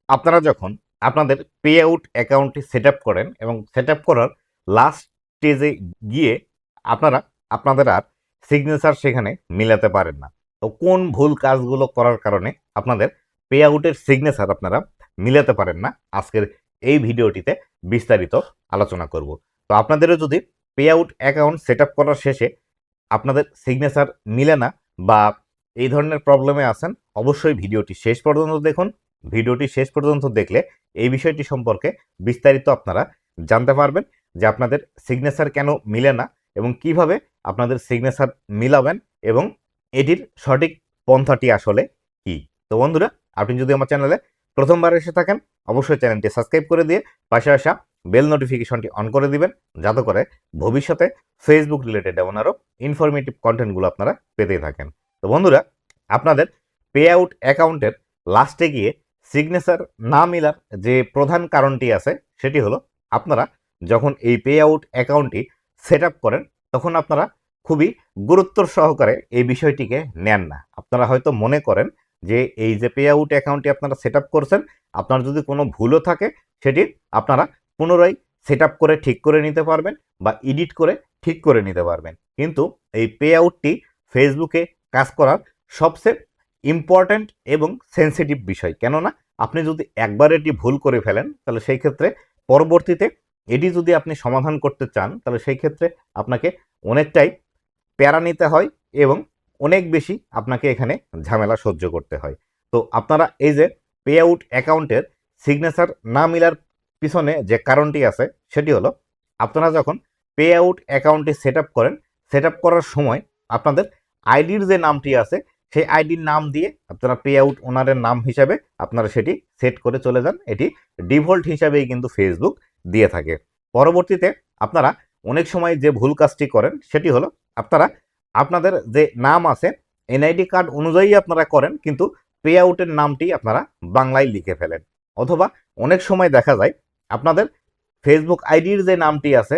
আপনারা যখন আপনাদের পে আউট অ্যাকাউন্টটি সেট আপ করেন এবং সেট আপ করার লাস্ট স্টেজে গিয়ে আপনারা আপনাদের আর সিগনেচার সেখানে মিলাতে পারেন না। তো কোন ভুল কাজগুলো করার কারণে আপনাদের পে আউটের সিগনেচার আপনারা মিলাতে পারেন না, আজকের এই ভিডিওটিতে বিস্তারিত আলোচনা করব। তো আপনাদেরও যদি pay out account set up করার শেষে আপনাদের সিগনেচার মিলে না বা এই ধরনের প্রবলেমে আছেন, অবশ্যই ভিডিওটি শেষ পর্যন্ত দেখুন। ভিডিওটি শেষ পর্যন্ত দেখলে এই বিষয়টি সম্পর্কে বিস্তারিত আপনারা জানতে পারবেন যে আপনাদের সিগনেচার কেন মিলে না এবং কিভাবে আপনাদের সিগনেচার মিলাবেন এবং এটির সঠিক পন্থাটি আসলে কি। তো বন্ধুরা, আপনি যদি আমার চ্যানেলে প্রথমবার এসে থাকেন, অবশ্যই চ্যানেলটি সাবস্ক্রাইব করে দিয়ে পাশে আসা বেল নোটিফিকেশনটি অন করে দিবেন, যাতে করে ভবিষ্যতে ফেসবুক রিলেটেড এমন আরও ইনফরমেটিভ কন্টেন্টগুলো আপনারা পেতে থাকেন। তো বন্ধুরা, আপনাদের পে আউট অ্যাকাউন্টের লাস্টে গিয়ে সিগনেচার না মিলার যে প্রধান কারণটি আছে সেটি হলো, আপনারা যখন এই পে আউট অ্যাকাউন্টটি সেট আপ করেন তখন আপনারা খুবই গুরুত্ব সহকারে এই বিষয়টিকে নেন না। আপনারা হয়তো মনে করেন যে এই যে পে আউট অ্যাকাউন্টটি আপনারা সেট আপ করছেন, আপনার যদি কোনো ভুলও থাকে সেটি আপনারা পুনরায় সেট আপ করে ঠিক করে নিতে পারবেন বা এডিট করে ঠিক করে নিতে পারবেন। কিন্তু এই পে আউটটি ফেসবুকে কাজ করার সবচেয়ে ইম্পর্ট্যান্ট এবং সেন্সিটিভ বিষয়। কেননা আপনি যদি একবার এটি ভুল করে ফেলেন, তাহলে সেই ক্ষেত্রে পরবর্তীতে এটি যদি আপনি সমাধান করতে চান, তাহলে সেই ক্ষেত্রে আপনাকে অনেকটাই প্যারা নিতে হয় এবং অনেক বেশি আপনাকে এখানে ঝামেলা সহ্য করতে হয়। তো আপনারা এই যে পে আউট অ্যাকাউন্টের সিগনেচার না মিলার পিছনে যে কারণটি আছে সেটি হলো, আপনারা যখন পে আউট অ্যাকাউন্টটি সেট আপ করেন, সেট আপ করার সময় আপনাদের আইডির যে নামটি আছে সেই আইডির নাম দিয়ে আপনারা পে আউট ওনারের নাম হিসাবে আপনারা সেটি সেট করে চলে যান। এটি ডিফল্ট হিসাবেই কিন্তু ফেসবুক দিয়ে থাকে। পরবর্তীতে আপনারা অনেক সময় যে ভুল কাজটি করেন সেটি হলো, আপনারা আপনাদের যে নাম আছে এনআইডি কার্ড অনুযায়ী আপনারা করেন, কিন্তু পে আউটের নামটি আপনারা বাংলায় লিখে ফেলেন। অথবা অনেক সময় দেখা যায় আপনাদের ফেসবুক আইডির যে নামটি আছে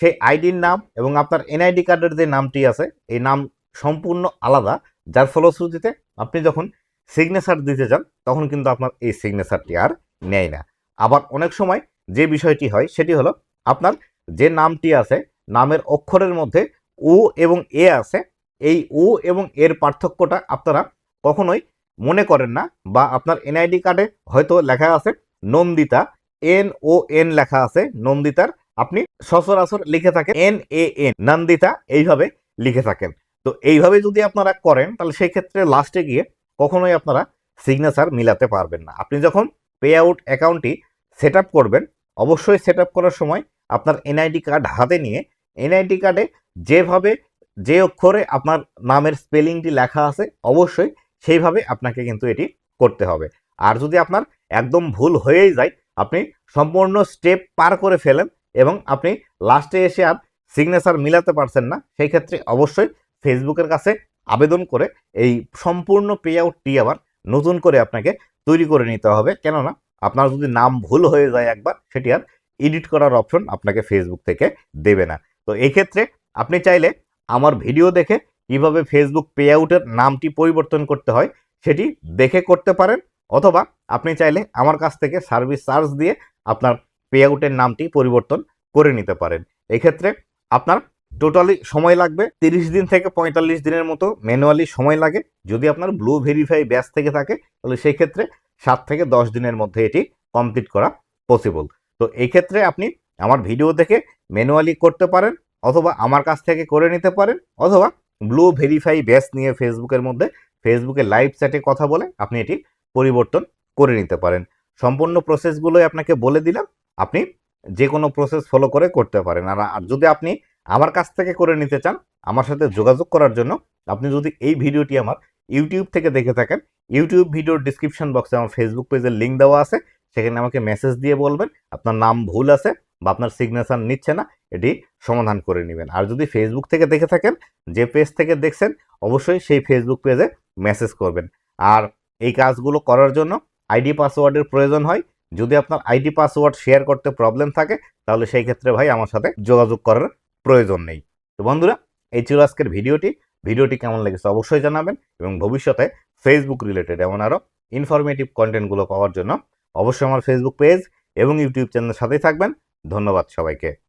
সেই আইডির নাম এবং আপনার এনআইডি কার্ডের যে নামটি আছে এই নাম সম্পূর্ণ আলাদা, যার ফলশ্রুতিতে আপনি যখন সিগনেচার দিতে যান তখন কিন্তু আপনার এই সিগনেচারটি আর নেয় না। আবার অনেক সময় যে বিষয়টি হয় সেটি হলো, আপনার যে নামটি আছে নামের অক্ষরের মধ্যে উ এবং এ আছে, এই উ এবং এর পার্থক্যটা আপনারা কখনোই মনে করেন না, বা আপনার এনআইডি কার্ডে হয়তো লেখা আছে নন্দিতা, NON লেখা আছে নন্দিতার, আপনি সচরাচর লিখে থাকেন NAN, নন্দিতা এইভাবে লিখে থাকেন। তো এইভাবে যদি আপনারা করেন তাহলে সেই ক্ষেত্রে লাস্টে গিয়ে কখনোই আপনারা সিগনেচার মিলাতে পারবেন না। আপনি যখন পে আউট অ্যাকাউন্টটি সেট আপ করবেন, অবশ্যই সেট আপ করার সময় আপনার এনআইডি কার্ড হাতে নিয়ে এনআইডি কার্ডে যেভাবে যে অক্ষরে আপনার নামের স্পেলিংটি লেখা আছে অবশ্যই সেইভাবে আপনাকে কিন্তু এটি করতে হবে। আর যদি আপনার একদম ভুল হয়েই যায়, আপনি সম্পূর্ণ স্টেপ পার করে ফেলেন এবং আপনি লাস্টে এসে আর সিগনেচার মিলাতে পারছেন না, সেই ক্ষেত্রে অবশ্যই ফেসবুকের কাছে আবেদন করে এই সম্পূর্ণ পে আউটটি আবার নতুন করে আপনাকে তৈরি করে নিতে হবে। কেননা আপনার যদি নাম ভুল হয়ে যায় একবার, সেটি আর এডিট করার অপশন আপনাকে ফেসবুক থেকে দেবে না। তো এই ক্ষেত্রে আপনি চাইলে আমার ভিডিও দেখে কিভাবে ফেসবুক পে আউটের নামটি পরিবর্তন করতে হয় সেটি দেখে করতে পারেন, অথবা আপনি চাইলে আমার কাছ থেকে সার্ভিস চার্জ দিয়ে আপনার পে আউটের নামটি পরিবর্তন করে নিতে পারেন। এক্ষেত্রে আপনার টোটালি সময় লাগবে 30 দিন থেকে 45 দিনের মতো ম্যানুয়ালি সময় লাগে। যদি আপনার ব্লু ভেরিফাই ব্যাচ থেকে থাকে তাহলে সেই ক্ষেত্রে 7 থেকে 10 দিনের মধ্যে এটি কমপ্লিট করা পসিবল। তো এই ক্ষেত্রে আপনি আমার ভিডিও দেখে ম্যানুয়ালি করতে পারেন, অথবা আমার কাছ থেকে করে নিতে পারেন, অথবা ব্লু ভেরিফাই ব্যাচ নিয়ে ফেসবুকের মধ্যে ফেসবুকে লাইভ চ্যাটে কথা বলে আপনি এটি পরিবর্তন করে নিতে পারেন। সম্পূর্ণ প্রসেসগুলোই আপনাকে বলে দিলাম, আপনি যে কোনো প্রসেস ফলো করে করতে পারেন। আর যদি আপনি আমার কাছ থেকে করে নিতে চান, আমার সাথে যোগাযোগ করার জন্য আপনি যদি এই ভিডিওটি আমার ইউটিউব থেকে দেখে থাকেন, ইউটিউব ভিডিওর ডিসক্রিপশন বক্সে আমার ফেসবুক পেজের লিঙ্ক দেওয়া আছে, সেখানে আমাকে মেসেজ দিয়ে বলবেন আপনার নাম ভুল আছে বা আপনার সিগনেচার নিচ্ছে না, এটি সমাধান করে নেবেন। আর যদি ফেসবুক থেকে দেখে থাকেন, যে পেজ থেকে দেখছেন অবশ্যই সেই ফেসবুক পেজে মেসেজ করবেন। আর এই কাজগুলো করার জন্য আইডি পাসওয়ার্ডের প্রয়োজন হয়। যদি আপনার আইডি পাসওয়ার্ড শেয়ার করতে প্রবলেম থাকে তাহলে সেই ক্ষেত্রে ভাই আমার সাথে যোগাযোগ করার প্রয়োজন নেই। তো বন্ধুরা, এই ছিল আজকের ভিডিওটি কেমন লেগেছে অবশ্যই জানাবেন এবং ভবিষ্যতে ফেসবুক রিলেটেড এমন আরও ইনফরমেটিভ কন্টেন্টগুলো পাওয়ার জন্য অবশ্যই আমার ফেসবুক পেজ এবং ইউটিউব চ্যানেলের সাথেই থাকবেন। ধন্যবাদ সবাইকে।